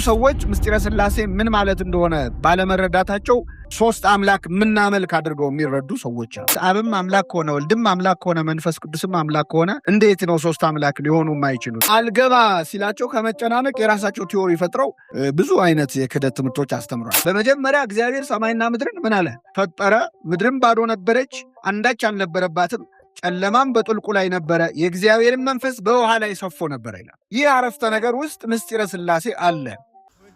ሰዎች ምስጢረ ሥላሴ ምን ማለት እንደሆነ ባለመረዳታቸው ሶስት አምላክ ምናመልክ አድርገው የሚረዱ ሰዎች አሉ። አብም አምላክ ከሆነ ወልድም አምላክ ከሆነ መንፈስ ቅዱስም አምላክ ከሆነ እንዴት ነው ሶስት አምላክ ሊሆኑ የማይችሉት? አልገባ ሲላቸው ከመጨናነቅ የራሳቸው ቲዎሪ ፈጥረው ብዙ አይነት የክህደት ትምህርቶች አስተምሯል። በመጀመሪያ እግዚአብሔር ሰማይና ምድርን ምን አለ? ፈጠረ። ምድርም ባዶ ነበረች፣ አንዳች አልነበረባትም፣ ጨለማም በጥልቁ ላይ ነበረ፣ የእግዚአብሔርን መንፈስ በውሃ ላይ ሰፎ ነበረ ይላል። ይህ አረፍተ ነገር ውስጥ ምስጢረ ሥላሴ አለ።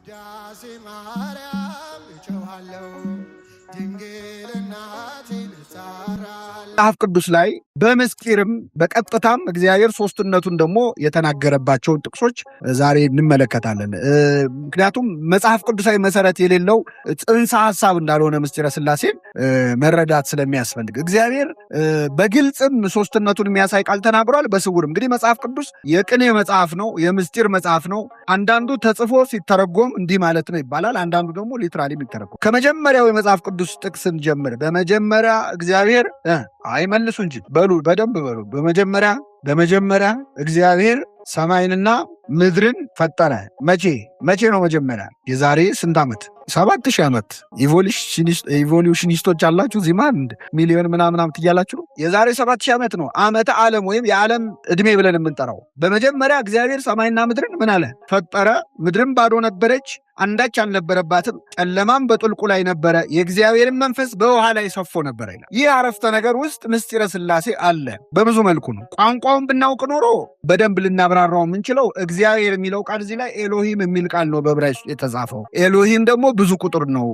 ውዳሴ ማርያም እጮሃለሁ ድንግል እናቴን መጽሐፍ ቅዱስ ላይ በምስጢርም በቀጥታም እግዚአብሔር ሶስትነቱን ደግሞ የተናገረባቸውን ጥቅሶች ዛሬ እንመለከታለን። ምክንያቱም መጽሐፍ ቅዱሳዊ መሰረት የሌለው ጽንሰ ሐሳብ እንዳልሆነ ምስጢረ ሥላሴን መረዳት ስለሚያስፈልግ እግዚአብሔር በግልጽም ሶስትነቱን የሚያሳይ ቃል ተናግሯል። በስውርም እንግዲህ መጽሐፍ ቅዱስ የቅኔ መጽሐፍ ነው፣ የምስጢር መጽሐፍ ነው። አንዳንዱ ተጽፎ ሲተረጎም እንዲህ ማለት ነው ይባላል፣ አንዳንዱ ደግሞ ሊትራሊ የሚተረጎም። ከመጀመሪያው የመጽሐፍ ቅዱስ ጥቅስ እንጀምር። በመጀመሪያ እግዚአብሔር አይመልሱ እንጂ በሉ በደንብ በሉ። በመጀመሪያ እግዚአብሔር ሰማይንና ምድርን ፈጠረ። መቼ ነው መጀመሪያ? የዛሬ ስንት ዓመት? 7000 ዓመት። ኢቮሉሽኒስቶች አላችሁ እዚህ ሚሊዮን ምናምን ትያላችሁ። የዛሬ 7000 ዓመት ነው ዓመተ ዓለም ወይም የዓለም ዕድሜ ብለን የምንጠራው። በመጀመሪያ እግዚአብሔር ሰማይና ምድርን ምን አለ? ፈጠረ። ምድርም ባዶ ነበረች፣ አንዳች አልነበረባትም፣ ጨለማም በጥልቁ ላይ ነበረ፣ የእግዚአብሔርን መንፈስ በውሃ ላይ ሰፎ ነበረ ይላል። ይህ አረፍተ ነገር ውስጥ ምስጢረ ሥላሴ አለ። በብዙ መልኩ ነው። ቋንቋውን ብናውቅ ኖሮ በደንብ ልናብራራው የምንችለው እግዚአብሔር የሚለው ቃል እዚህ ላይ ኤሎሂም የሚል ቃል ነው በዕብራይስጥ የተጻፈው። ኤሎሂም ደግሞ ብዙ ቁጥር ነው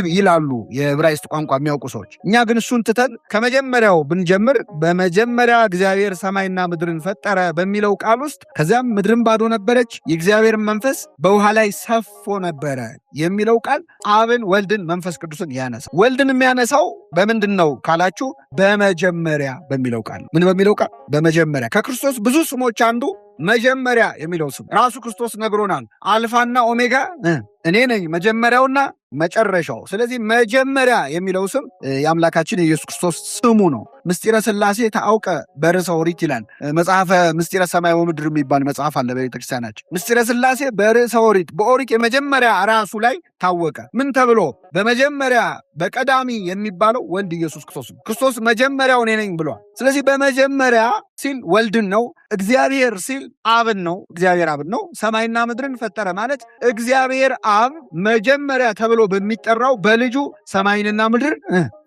ይላሉ የዕብራይስጥ ቋንቋ የሚያውቁ ሰዎች። እኛ ግን እሱን ትተን ከመጀመሪያው ብንጀምር በመጀመሪያ እግዚአብሔር ሰማይና ምድርን ፈጠረ በሚለው ቃል ውስጥ ከዚያም ምድርን ባዶ ነበረች፣ የእግዚአብሔርን መንፈስ በውሃ ላይ ሰፎ ነበረ የሚለው ቃል አብን፣ ወልድን፣ መንፈስ ቅዱስን ያነሳ። ወልድን የሚያነሳው በምንድን ነው ካላችሁ በመጀመሪያ በሚለው ቃል። ምን በሚለው ቃል? በመጀመሪያ። ከክርስቶስ ብዙ ስሞች አንዱ መጀመሪያ የሚለው ስም ራሱ ክርስቶስ ነግሮናል። አልፋና ኦሜጋ እኔ ነኝ፣ መጀመሪያውና መጨረሻው። ስለዚህ መጀመሪያ የሚለው ስም የአምላካችን የኢየሱስ ክርስቶስ ስሙ ነው። ምስጢረ ሥላሴ ታውቀ በርዕሰ ኦሪት ይላል መጽሐፈ ምስጢረ ሰማይ ወምድር የሚባል መጽሐፍ አለ በቤተክርስቲያናችን። ምስጢረ ሥላሴ በርዕሰ ኦሪት በኦሪት የመጀመሪያ ራሱ ላይ ታወቀ። ምን ተብሎ? በመጀመሪያ በቀዳሚ የሚባለው ወልድ ኢየሱስ ክርስቶስ ነው። ክርስቶስ መጀመሪያው እኔ ነኝ ብሏል። ስለዚህ በመጀመሪያ ሲል ወልድን ነው። እግዚአብሔር ሲል አብን ነው። እግዚአብሔር አብን ነው። ሰማይና ምድርን ፈጠረ ማለት እግዚአብሔር አብ መጀመሪያ ተብሎ በሚጠራው በልጁ ሰማይንና ምድርን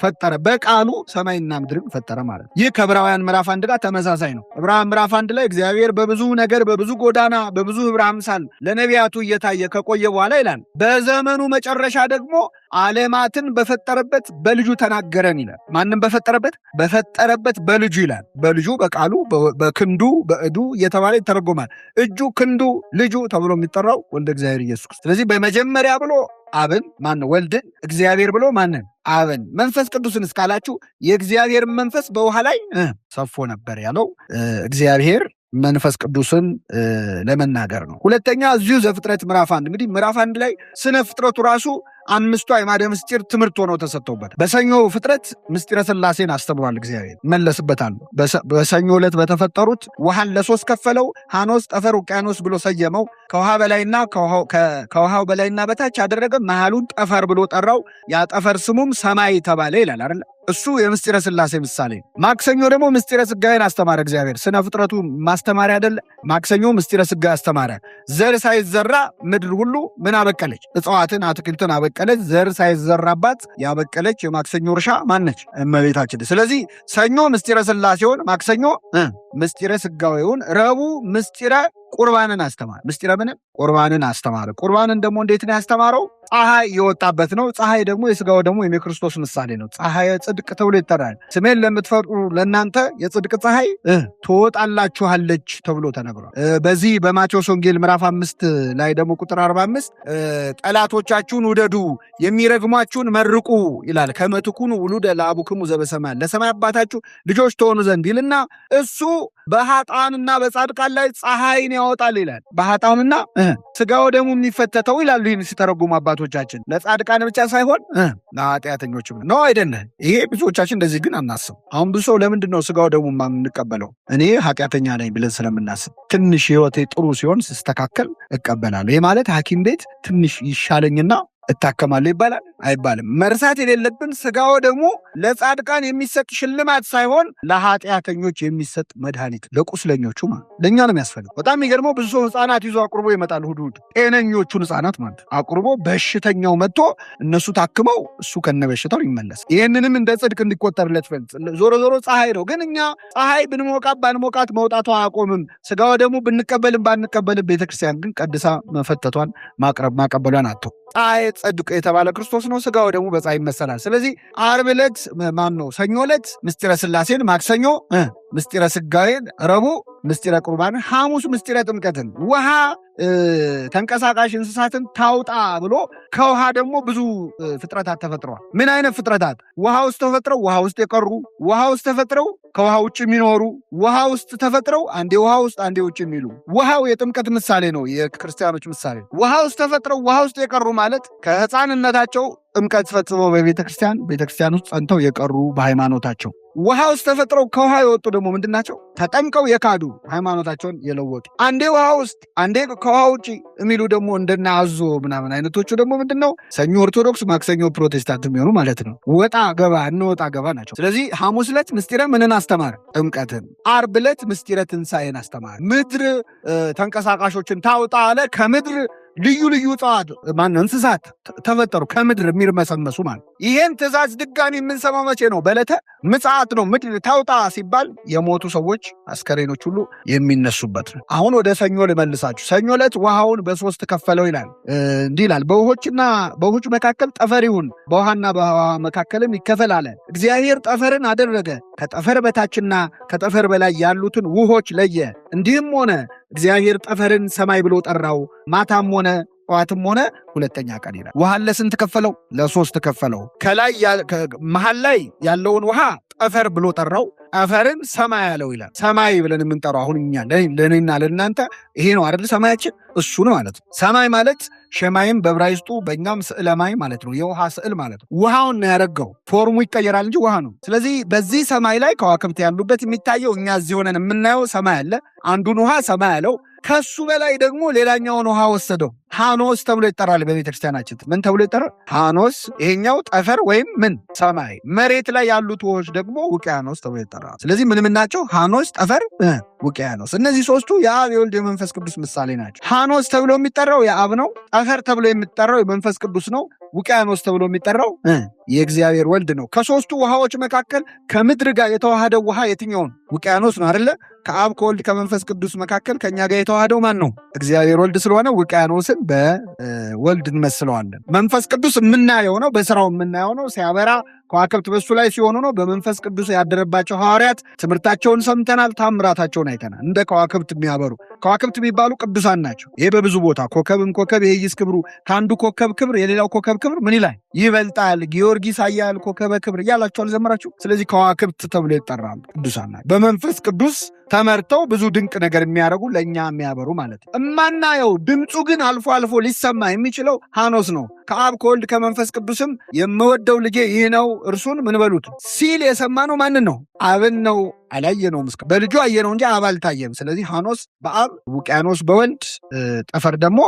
ፈጠረ። በቃሉ ሰማይና ምድርን ፈጠረ ማለት። ይህ ከዕብራውያን ምዕራፍ 1 ጋር ተመሳሳይ ነው። ዕብራውያን ምዕራፍ 1 ላይ እግዚአብሔር በብዙ ነገር በብዙ ጎዳና በብዙ ህብረ አምሳል ለነቢያቱ እየታየ ከቆየ በኋላ ይላል በዘመኑ መጨረሻ ደግሞ ዓለማትን በፈጠረበት በልጁ ተናገረን ይላል። ማንም በፈጠረበት በልጁ ይላል። በልጁ በቃሉ በክንዱ በእዱ እየተባለ ይተረጎማል። እጁ፣ ክንዱ፣ ልጁ ተብሎ የሚጠራው ወልደ እግዚአብሔር ኢየሱስ ክርስቶስ። ስለዚህ በመጀመሪያ ብሎ አብን ማነው? ወልድን። እግዚአብሔር ብሎ ማንን? አብን። መንፈስ ቅዱስን እስካላችሁ የእግዚአብሔር መንፈስ በውሃ ላይ ሰፎ ነበር ያለው እግዚአብሔር መንፈስ ቅዱስን ለመናገር ነው። ሁለተኛ እዚሁ ዘፍጥረት ምዕራፍ 1 እንግዲህ ምዕራፍ 1 ላይ ስነ ፍጥረቱ ራሱ 5ቱ አዕማደ ምስጢር ትምህርት ሆነው ተሰጥተውበታል። በሰኞ ፍጥረት ምስጢረ ሥላሴን አስተምሯል እግዚአብሔር። መለስበታል። በሰኞ ዕለት በተፈጠሩት ውሃን ለ3 ከፈለው። ሐኖስ፣ ጠፈር፣ ውቅያኖስ ብሎ ሰየመው። ከውሃ በላይና ከውሃው በላይና በታች አደረገ። መሃሉን ጠፈር ብሎ ጠራው። ያ ጠፈር ስሙም ሰማይ ተባለ ይላል አይደል? እሱ የምስጢረ ሥላሴ ምሳሌ። ማክሰኞ ደግሞ ምስጢረ ሥጋዌን አስተማረ እግዚአብሔር። ስነ ፍጥረቱ ማስተማሪያ አይደለ? ማክሰኞ ምስጢረ ሥጋዌ አስተማረ። ዘር ሳይዘራ ምድር ሁሉ ምን አበቀለች? እጽዋትን አትክልትን አበቀለች። ዘር ሳይዘራባት ያበቀለች የማክሰኞ እርሻ ማነች? እመቤታችን። ስለዚህ ሰኞ ምስጢረ ሥላሴውን፣ ማክሰኞ ምስጢረ ሥጋዌውን፣ ረቡዕ ምስጢረ ቁርባንን አስተማረ። ምስጢረ ምንም? ቁርባንን አስተማረ። ቁርባንን ደግሞ እንዴት ነው ያስተማረው? ፀሐይ የወጣበት ነው። ፀሐይ ደግሞ የሥጋው ደግሞ የክርስቶስ ምሳሌ ነው። ፀሐይ ጽድቅ ተብሎ ይጠራል። ስሜን ለምትፈሩ ለእናንተ የጽድቅ ፀሐይ ትወጣላችኋለች ተብሎ ተነግሯል። በዚህ በማቴዎስ ወንጌል ምዕራፍ 5 ላይ ደግሞ ቁጥር 45 ጠላቶቻችሁን ውደዱ፣ የሚረግሟችሁን መርቁ ይላል። ከመ ትኩኑ ውሉደ ለአቡክሙ ዘበሰማያት፣ ለሰማይ አባታችሁ ልጆች ትሆኑ ዘንድ ይልና እሱ በኃጥአንና በጻድቃን ላይ ፀሐይን ያወጣል ይላል። በኃጥአንና ሥጋው ደሙ የሚፈተተው ይላሉ። ይህን ሲተረጉሙ አባቶቻችን ለጻድቃን ብቻ ሳይሆን ለኃጢአተኞችም ነው አይደለ? ይሄ ብዙዎቻችን እንደዚህ ግን አናስብ። አሁን ብዙ ሰው ለምንድን ነው ሥጋው ደሙ የምንቀበለው? እኔ ኃጢአተኛ ነኝ ብለን ስለምናስብ ትንሽ ህይወቴ ጥሩ ሲሆን ስስተካከል እቀበላለሁ። ይህ ማለት ሐኪም ቤት ትንሽ ይሻለኝና እታከማለሁ ይባላል አይባልም። መርሳት የሌለብን ሥጋው ደግሞ ለጻድቃን የሚሰጥ ሽልማት ሳይሆን ለኃጢአተኞች የሚሰጥ መድኃኒት፣ ለቁስለኞቹ ማለት ለእኛ ነው የሚያስፈልግ። በጣም የሚገርመው ብዙ ሰው ሕፃናት ይዞ አቁርቦ ይመጣል። እሑድ ጤነኞቹን ሕፃናት ማለት አቁርቦ በሽተኛው መጥቶ እነሱ ታክመው እሱ ከነበሽታው ይመለስ። ይህንንም እንደ ጽድቅ እንዲቆጠርለት ፈልጥ። ዞሮ ዞሮ ፀሐይ ነው። ግን እኛ ፀሐይ ብንሞቃት ባንሞቃት መውጣቷ አያቆምም። ሥጋው ደግሞ ብንቀበልም ባንቀበልም ቤተክርስቲያን ግን ቀድሳ መፈተቷን ማቀበሏን አቶ ፀሐይ ጽድቅ የተባለ ክርስቶስ ነው። ሥጋው ደግሞ በፀሐይ ይመሰላል። ስለዚህ ዓርብ ዕለት ሰኞ ዕለት ምስጢረ ሥላሴን፣ ማክሰኞ ምስጢረ ሥጋዌን፣ ረቡዕ ምስጢረ ቁርባንን፣ ሐሙስ ምስጢረ ጥምቀትን፣ ውሃ ተንቀሳቃሽ እንስሳትን ታውጣ ብሎ ከውሃ ደግሞ ብዙ ፍጥረታት ተፈጥረዋል። ምን አይነት ፍጥረታት? ውሃ ውስጥ ተፈጥረው ውሃ ውስጥ የቀሩ፣ ውሃ ውስጥ ተፈጥረው ከውሃ ውጭ የሚኖሩ፣ ውሃ ውስጥ ተፈጥረው አንዴ ውሃ ውስጥ አንዴ ውጭ የሚሉ። ውሃው የጥምቀት ምሳሌ ነው፣ የክርስቲያኖች ምሳሌ። ውሃ ውስጥ ተፈጥረው ውሃ ውስጥ የቀሩ ማለት ከሕፃንነታቸው ጥምቀት ፈጽመው ቤተክርስቲያን ውስጥ ጸንተው የቀሩ በሃይማኖታቸው። ውሃ ውስጥ ተፈጥረው ከውሃ የወጡ ደግሞ ምንድን ናቸው? ተጠምቀው የካዱ ሃይማኖታቸውን የለወጡ። አንዴ ውሃ ውስጥ አንዴ ከውሃ ውጭ የሚሉ ደግሞ እንደና አዞ ምናምን አይነቶቹ ደግሞ ምንድን ነው? ሰኞ ኦርቶዶክስ፣ ማክሰኞ ፕሮቴስታንት የሚሆኑ ማለት ነው። ወጣ ገባ እንወጣ ገባ ናቸው። ስለዚህ ሐሙስ ዕለት ምስጢረ ምንን አስተማረ? ጥምቀትን። ዓርብ ዕለት ምስጢረ ትንሣኤን አስተማረ። ምድር ተንቀሳቃሾችን ታውጣ አለ። ከምድር ልዩ ልዩ እጽዋት እንስሳት ተፈጠሩ፣ ከምድር የሚርመሰመሱ ማለት። ይሄን ትእዛዝ ድጋሚ የምንሰማው መቼ ነው? በዕለተ ምጽአት ነው። ምድር ታውጣ ሲባል የሞቱ ሰዎች አስከሬኖች ሁሉ የሚነሱበት ነው። አሁን ወደ ሰኞ ልመልሳችሁ። ሰኞ ዕለት ውሃውን በሶስት ከፈለው ይላል። እንዲህ ይላል፣ በውሆች መካከል ጠፈር ይሁን፣ በውሃና በውሃ መካከልም ይከፈል አለ። እግዚአብሔር ጠፈርን አደረገ፣ ከጠፈር በታችና ከጠፈር በላይ ያሉትን ውሆች ለየ። እንዲህም ሆነ፣ እግዚአብሔር ጠፈርን ሰማይ ብሎ ጠራው። ማታም ሆነ ጠዋትም ሆነ ሁለተኛ ቀን ይላል። ውሃን ለስንት ከፈለው? ለሶስት ከፈለው። ከላይ መሀል ላይ ያለውን ውሃ ጠፈር ብሎ ጠራው። ጠፈርን ሰማይ ያለው ይላል። ሰማይ ብለን የምንጠራው አሁን እኛ ለእኔና ለእናንተ ይሄ ነው አይደል? ሰማያችን እሱ ነው ማለት ነው። ሰማይ ማለት ሸማይም በዕብራይስጡ በእኛም ስዕለ ማይ ማለት ነው። የውሃ ስዕል ማለት ነው። ውሃውን ነው ያደረገው። ፎርሙ ይቀየራል እንጂ ውሃ ነው። ስለዚህ በዚህ ሰማይ ላይ ከዋክብት ያሉበት የሚታየው እኛ እዚህ ሆነን የምናየው ሰማይ አለ። አንዱን ውሃ ሰማይ ያለው፣ ከሱ በላይ ደግሞ ሌላኛውን ውሃ ወሰደው። ሃኖስ ተብሎ ይጠራል። በቤተክርስቲያናችን ምን ተብሎ ይጠራል? ሃኖስ። ይሄኛው ጠፈር ወይም ምን ሰማይ። መሬት ላይ ያሉት ውሆች ደግሞ ውቅያኖስ ተብሎ ይጠራል። ስለዚህ ምንም ናቸው? ሃኖስ፣ ጠፈር፣ ውቅያኖስ። እነዚህ ሶስቱ የአብ የወልድ የመንፈስ ቅዱስ ምሳሌ ናቸው። ሃኖስ ተብሎ የሚጠራው የአብ ነው። ጠፈር ተብሎ የሚጠራው የመንፈስ ቅዱስ ነው። ውቅያኖስ ተብሎ የሚጠራው የእግዚአብሔር ወልድ ነው። ከሶስቱ ውሃዎች መካከል ከምድር ጋር የተዋሃደው ውሃ የትኛውን? ውቅያኖስ ነው አይደለ? ከአብ ከወልድ ከመንፈስ ቅዱስ መካከል ከኛ ጋር የተዋሃደው ማን ነው? እግዚአብሔር ወልድ ስለሆነ ውቅያኖስን በወልድ እንመስለዋለን። መንፈስ ቅዱስ የምናየው ነው፣ በስራው የምናየው ነው። ሲያበራ ከዋክብት በሱ ላይ ሲሆኑ ነው። በመንፈስ ቅዱስ ያደረባቸው ሐዋርያት ትምህርታቸውን ሰምተናል፣ ታምራታቸውን አይተናል። እንደ ከዋክብት የሚያበሩ ከዋክብት የሚባሉ ቅዱሳን ናቸው። ይሄ በብዙ ቦታ ኮከብም ኮከብ የይስ ክብሩ፣ ከአንዱ ኮከብ ክብር የሌላው ኮከብ ክብር ምን ይላል? ይበልጣል። ጊዮርጊስ ኃያል ኮከበ ክብር እያላቸው አልዘመራችሁ? ስለዚህ ከዋክብት ተብሎ ይጠራሉ። ቅዱሳን ናቸው። በመንፈስ ቅዱስ ተመርተው ብዙ ድንቅ ነገር የሚያደርጉ ለእኛ የሚያበሩ ማለት ነው። እማናየው ድምፁ ግን አልፎ አልፎ ሊሰማ የሚችለው ሃኖስ ነው። ከአብ ከወልድ ከመንፈስ ቅዱስም የምወደው ልጄ ይህ ነው እርሱን ምን በሉት ሲል የሰማነው ማንን ነው? አብን ነው። አላየነውም። በልጁ አየነው እንጂ አብ አልታየም። ስለዚህ ሃኖስ በአብ ውቅያኖስ በወልድ ጠፈር ደግሞ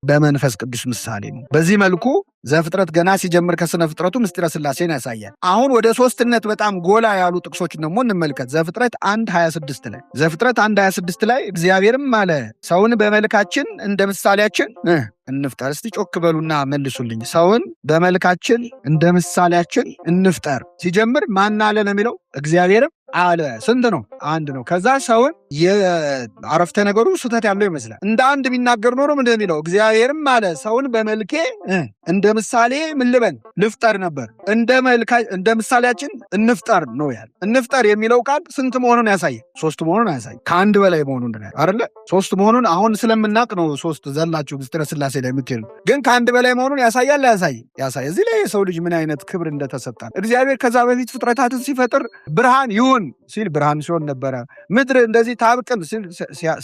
በመንፈስ ቅዱስ ምሳሌ ነው። በዚህ መልኩ ዘፍጥረት ገና ሲጀምር ከስነ ፍጥረቱ ምስጢረ ሥላሴን ያሳያል። አሁን ወደ ሶስትነት በጣም ጎላ ያሉ ጥቅሶችን ደግሞ እንመልከት። ዘፍጥረት 1:26 ላይ ዘፍጥረት 1:26 ላይ እግዚአብሔርም አለ ሰውን በመልካችን እንደ ምሳሌያችን እንፍጠር። እስቲ ጮክ በሉና መልሱልኝ። ሰውን በመልካችን እንደ ምሳሌያችን እንፍጠር ሲጀምር ማን አለ ነው የሚለው? እግዚአብሔርም አለ። ስንት ነው? አንድ ነው። ከዛ ሰውን የአረፍተ ነገሩ ስህተት ያለው ይመስላል። እንደ አንድ ቢናገር ኖሮ ምንድን የሚለው? እግዚአብሔርም አለ ሰውን በመልኬ እንደ ምሳሌ ምን ልበል ልፍጠር ነበር። እንደ ምሳሌያችን እንፍጠር ነው ያለ። እንፍጠር የሚለው ቃል ስንት መሆኑን ያሳያል? ሶስት መሆኑን ያሳያል። ከአንድ በላይ መሆኑን አይደለ? ሶስት መሆኑን አሁን ስለምናቅ ነው ሶስት ዘላችሁ ምስጢረ ሥላሴ ላይ የምትሄዱ። ግን ከአንድ በላይ መሆኑን ያሳያል። ያሳይ። እዚህ ላይ የሰው ልጅ ምን አይነት ክብር እንደተሰጣ እግዚአብሔር ከዛ በፊት ፍጥረታትን ሲፈጥር ብርሃን ይሁን ሲል ብርሃን ሲሆን ነበረ። ምድር እንደዚህ ታብቅል ሲል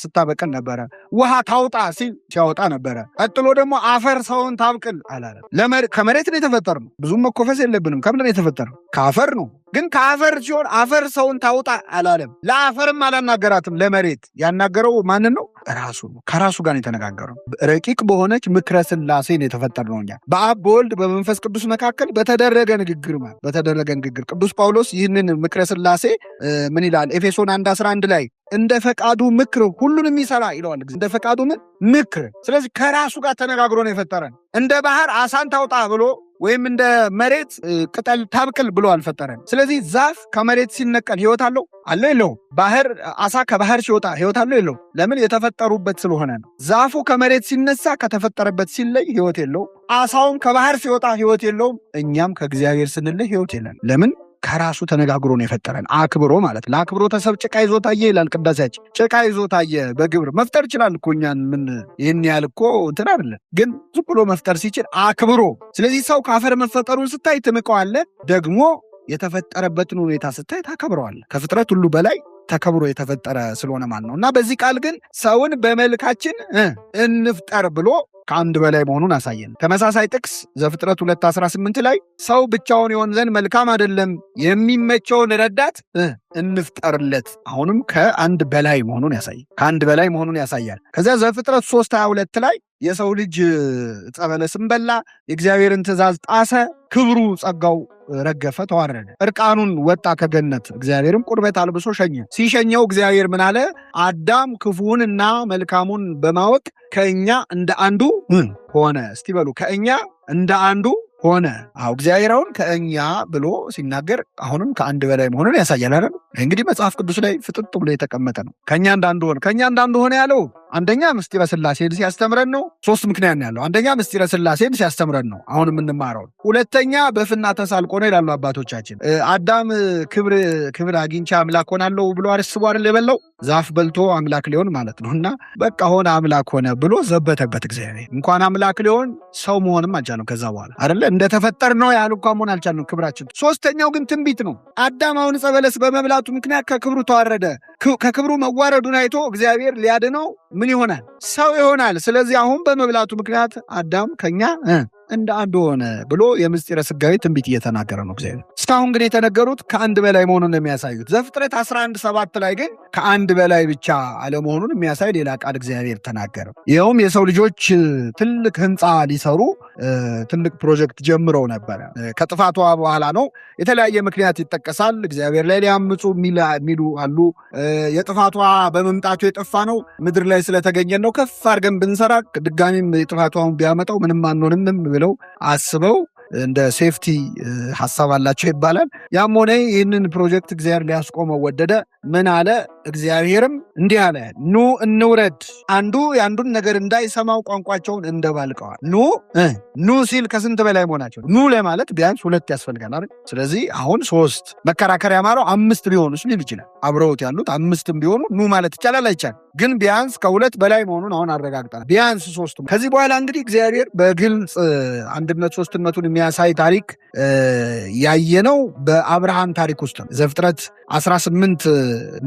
ስታበቅል ነበረ። ውሃ ታውጣ ሲል ሲያወጣ ነበረ። ቀጥሎ ደግሞ አፈር ሰውን ታብቅል አላለም። ከመሬት ነው የተፈጠርነው። ብዙም መኮፈስ የለብንም። ከምንድን ነው የተፈጠርነው? ከአፈር ነው። ግን ከአፈር ሲሆን አፈር ሰውን ታውጣ አላለም። ለአፈርም አላናገራትም። ለመሬት ያናገረው ማንን ነው? ራሱ ነው። ከራሱ ጋር ነው የተነጋገረው። ረቂቅ በሆነች ምክረ ሥላሴ ነው የተፈጠርነው እኛ በአብ በወልድ በመንፈስ ቅዱስ መካከል በተደረገ ንግግር ቅዱስ ጳውሎስ ይህንን ምክረ ሥላሴ ምን ይላል? ኤፌሶን 1:11 ላይ እንደ ፈቃዱ ምክር ሁሉንም ይሰራ ይለዋል። እንደ ፈቃዱ ምክር። ስለዚህ ከራሱ ጋር ተነጋግሮ ነው የፈጠረን። እንደ ባህር አሳን ታውጣ ብሎ ወይም እንደ መሬት ቅጠል ታብቅል ብሎ አልፈጠረን። ስለዚህ ዛፍ ከመሬት ሲነቀል ህይወት አለው የለው? አሳ ከባህር ሲወጣ ህይወት አለው የለው? ለምን? የተፈጠሩበት ስለሆነ ነው። ዛፉ ከመሬት ሲነሳ ከተፈጠረበት ሲለይ ህይወት የለው። አሳውም ከባህር ሲወጣ ህይወት የለውም። እኛም ከእግዚአብሔር ስንለይ ህይወት የለን። ለምን? ከራሱ ተነጋግሮ ነው የፈጠረን። አክብሮ ማለት ለአክብሮ ተሰብ ጭቃ ይዞ ታየ ይላል ቅዳሴያችን። ጭቃ ይዞ ታየ። በግብር መፍጠር ይችላል እኮ እኛን ምን ይህን ያህል እኮ እንትን አይደለም፣ ግን ዝም ብሎ መፍጠር ሲችል አክብሮ። ስለዚህ ሰው ከአፈር መፈጠሩን ስታይ ትንቀዋለህ፣ ደግሞ የተፈጠረበትን ሁኔታ ስታይ ታከብረዋለህ። ከፍጥረት ሁሉ በላይ ተከብሮ የተፈጠረ ስለሆነ ማለት ነው። እና በዚህ ቃል ግን ሰውን በመልካችን እንፍጠር ብሎ ከአንድ በላይ መሆኑን አሳየን። ተመሳሳይ ጥቅስ ዘፍጥረት 2:18 ላይ ሰው ብቻውን ይሆን ዘንድ መልካም አይደለም፣ የሚመቸውን ረዳት እንፍጠርለት። አሁንም ከአንድ በላይ መሆኑን ያሳያል። ከዚያ ዘፍጥረት 3:22 ላይ የሰው ልጅ ዕፀ በለስን በላ፣ የእግዚአብሔርን ትእዛዝ ጣሰ፣ ክብሩ ጸጋው ረገፈ፣ ተዋረደ፣ እርቃኑን ወጣ ከገነት። እግዚአብሔርም ቁርበት አልብሶ ሸኘ። ሲሸኘው እግዚአብሔር ምን አለ? አዳም ክፉውንና መልካሙን በማወቅ ከእኛ እንደ አንዱ ሆነ። እስቲ በሉ ከእኛ እንደ አንዱ ሆነ። እግዚአብሔር አሁን ከእኛ ብሎ ሲናገር አሁንም ከአንድ በላይ መሆኑን ያሳያል አይደል? እንግዲህ መጽሐፍ ቅዱስ ላይ ፍጥጥ ብሎ የተቀመጠ ነው። ከእኛ እንዳንዱ ሆነ ያለው አንደኛ ምስጢረ ሥላሴን ሲያስተምረን ነው። 3 ምክንያት ነው ያለው። አንደኛ ምስጢረ ሥላሴን ሲያስተምረን ነው አሁን የምንማረው። ሁለተኛ በፍና ተሳልቆ ነው ይላሉ አባቶቻችን። አዳም ክብር አግኝቼ አምላክ ሆናለሁ ብሎ አስቦ አይደል የበላው? ዛፍ በልቶ አምላክ ሊሆን ማለት ነው። እና በቃ ሆነ አምላክ ሆነ ብሎ ዘበተበት እግዚአብሔር። እንኳን አምላክ ሊሆን ሰው መሆንም አልቻለም። ከዛ በኋላ አይደለ እንደተፈጠር ነው ያህል እንኳን መሆን አልቻለም ክብራችን። ሶስተኛው ግን ትንቢት ነው። አዳም አሁን ዕፀ በለስ በመብላቱ ምክንያት ከክብሩ ተዋረደ። ከክብሩ መዋረዱን አይቶ እግዚአብሔር ሊያድነው ምን ይሆናል? ሰው ይሆናል። ስለዚህ አሁን በመብላቱ ምክንያት አዳም ከኛ እንደ አንዱ ሆነ ብሎ የምስጢረ ሥጋዌ ትንቢት እየተናገረ ነው እግዚአብሔር። እስካሁን ግን የተነገሩት ከአንድ በላይ መሆኑን የሚያሳዩት። ዘፍጥረት 11:7 ላይ ግን ከአንድ በላይ ብቻ አለመሆኑን የሚያሳይ ሌላ ቃል እግዚአብሔር ተናገረ። ይኸውም የሰው ልጆች ትልቅ ህንፃ ሊሰሩ ትልቅ ፕሮጀክት ጀምረው ነበረ። ከጥፋቷ በኋላ ነው። የተለያየ ምክንያት ይጠቀሳል። እግዚአብሔር ላይ ሊያምፁ የሚሉ አሉ። የጥፋቷ በመምጣቱ የጠፋ ነው ምድር ላይ ስለተገኘ ነው። ከፍ አድርገን ብንሰራ ድጋሚም የጥፋቷን ቢያመጣው ምንም አንሆንም ብለው አስበው እንደ ሴፍቲ ሐሳብ አላቸው ይባላል። ያም ሆነ ይህንን ፕሮጀክት እግዚአብሔር ሊያስቆመው ወደደ። ምን አለ? እግዚአብሔርም እንዲህ አለ፣ ኑ እንውረድ። አንዱ የአንዱን ነገር እንዳይሰማው ቋንቋቸውን እንደባልቀዋል። ኑ ሲል ከስንት በላይ መሆናቸው? ኑ ለማለት ቢያንስ 2 ያስፈልጋል አይደል? ስለዚህ አሁን 3 መከራከሪያ ማረው 5 ቢሆኑስ ሊል ይችላል። አብረውት ያሉት 5ም ቢሆኑ ኑ ማለት ይቻላል አይቻልም? ግን ቢያንስ ከ2 በላይ መሆኑን አሁን አረጋግጠናል። ቢያንስ 3። ከዚህ በኋላ እንግዲህ እግዚአብሔር በግልጽ አንድነት ሶስትነቱን የሚያሳይ ታሪክ ያየነው በአብርሃም ታሪክ ውስጥ ነው። ዘፍጥረት 18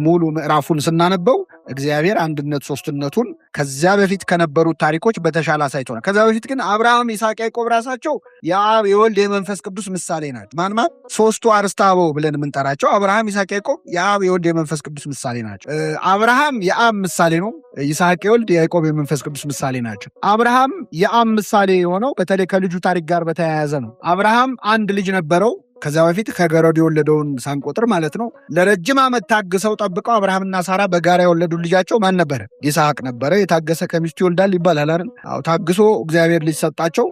ሙሉ ምዕራፉን ስናነበው እግዚአብሔር አንድነት ሶስትነቱን ከዚያ በፊት ከነበሩት ታሪኮች በተሻለ አሳይቶናል። ከዚያ በፊት ግን አብርሃም፣ ይስሐቅ፣ ያዕቆብ ራሳቸው የአብ የወልድ የመንፈስ ቅዱስ ምሳሌ ናቸው። ማን ሶስቱ አርስተ አበው ብለን የምንጠራቸው አብርሃም፣ ይስሐቅ፣ ያዕቆብ የአብ የወልድ የመንፈስ ቅዱስ ምሳሌ ናቸው። አብርሃም የአብ ምሳሌ ነው። ይስሐቅ የወልድ የያዕቆብ የመንፈስ ቅዱስ ምሳሌ ናቸው። አብርሃም የአብ ምሳሌ የሆነው በተለይ ከልጁ ታሪክ ጋር በተያያዘ ነው። አብርሃም አንድ ልጅ ነበረው። ከዚያ በፊት ከገረድ የወለደውን ሳንቆጥር ማለት ነው። ለረጅም ዓመት ታግሰው ጠብቀው አብርሃምና ሳራ በጋራ የወለዱ ልጃቸው ማን ነበረ? ይስሐቅ ነበረ። የታገሰ ከሚስቱ ይወልዳል ይባላል አይደል? ታግሶ እግዚአብሔር ልጅ ሰጣቸው።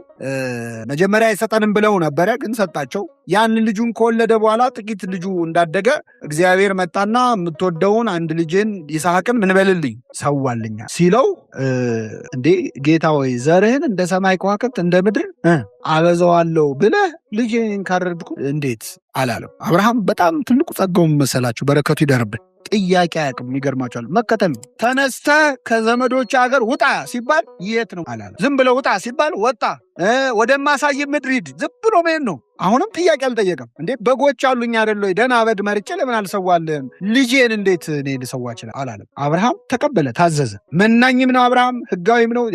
መጀመሪያ አይሰጠንም ብለው ነበረ፣ ግን ሰጣቸው። ያንን ልጁን ከወለደ በኋላ ጥቂት ልጁ እንዳደገ እግዚአብሔር መጣና የምትወደውን አንድ ልጅን ይስሐቅን ምን በልልኝ ሰዋልኛ ሲለው፣ እንዴ ጌታ ወይ ዘርህን እንደ ሰማይ ከዋክብት እንደ ምድር አበዛዋለሁ ብለህ ልጅን ካረድኩ እንዴት አላለው። አብርሃም በጣም ትልቁ ጸጋውን መሰላችሁ፣ በረከቱ ይደርብን። ጥያቄ አያውቅም። ይገርማቸዋል። መከተል ነው። ተነስተህ ከዘመዶች ሀገር ውጣ ሲባል የት ነው አላለ። ዝም ብለው ውጣ ሲባል ወጣ። ወደማሳይ ምድር ሂድ ዝም ብሎ መሄድ ነው። አሁንም ጥያቄ አልጠየቀም። እንዴ በጎች አሉኝ አይደል ወይ? ደህና በድ መርጬ ለምን አልሰዋልህም? ልጄን እንዴት እኔ ልሰዋ እችላለሁ አላለም። አብርሃም ተቀበለ፣ ታዘዘ። መናኝም ነው አብርሃም፣ ህጋዊም ነው።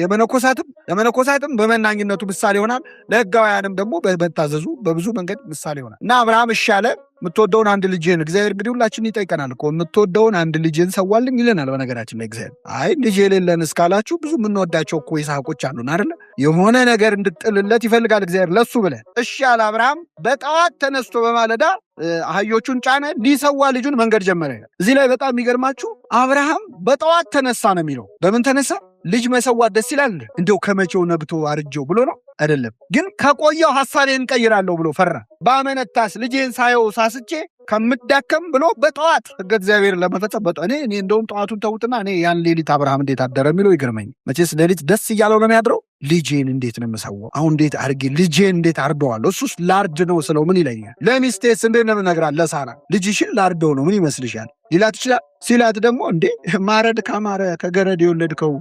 የመነኮሳትም በመናኝነቱ ምሳሌ ይሆናል፣ ለህጋውያንም ደግሞ በመታዘዙ በብዙ መንገድ ምሳሌ ይሆናል። እና አብርሃም እሺ አለ። የምትወደውን አንድ ልጅህን፣ እግዚአብሔር እንግዲህ ሁላችን ይጠይቀናል እኮ የምትወደውን አንድ ልጅህን ሰዋልኝ ይለናል። በነገራችን ላይ እግዚአብሔር አይ ልጅ የሌለን እስካላችሁ ብዙ የምንወዳቸው እኮ ይስሐቆች አሉን አይደለ? የሆነ ነገር እንድጥልለት ይፈልጋል እግዚአብሔር ለሱ ብለህ እሺ አለ አብርሃም። በጠዋት ተነስቶ በማለዳ አህዮቹን ጫነ፣ ሊሰዋ ልጁን መንገድ ጀመረ። እዚህ ላይ በጣም የሚገርማችሁ አብርሃም በጠዋት ተነሳ ነው የሚለው። በምን ተነሳ? ልጅ መሰዋት ደስ ይላል እንደው ከመቼው ነግቶ አርጀው ብሎ ነው አይደለም። ግን ከቆየው ሐሳቤን እንቀይራለሁ ብሎ ፈራ። በአመነታስ ልጄን ሳየው ሳስቼ ከምዳከም ብሎ በጠዋት ሕገ እግዚአብሔር ለመፈጸም እኔ እንደውም ጠዋቱን ተውትና እኔ ያን ሌሊት አብርሃም እንዴት አደረ የሚለው ይገርመኝ። መቼስ ሌሊት ደስ እያለው ነው የሚያድረው። ልጄን እንዴት ነው የምሰዋው? አሁን እንዴት አድርጌ ልጄን እንዴት አርደዋለሁ? እሱስ ላርድ ነው ስለው ምን ይለኛል? ለሚስቴስ እንዴት ነው የምነግራት? ለሳራ ልጅሽን ላርደው ነው ምን ይመስልሻል ሊላት ይችላል። ሲላት ደግሞ እንዴ ማረድ ካማረ ከገረድ የወለድከው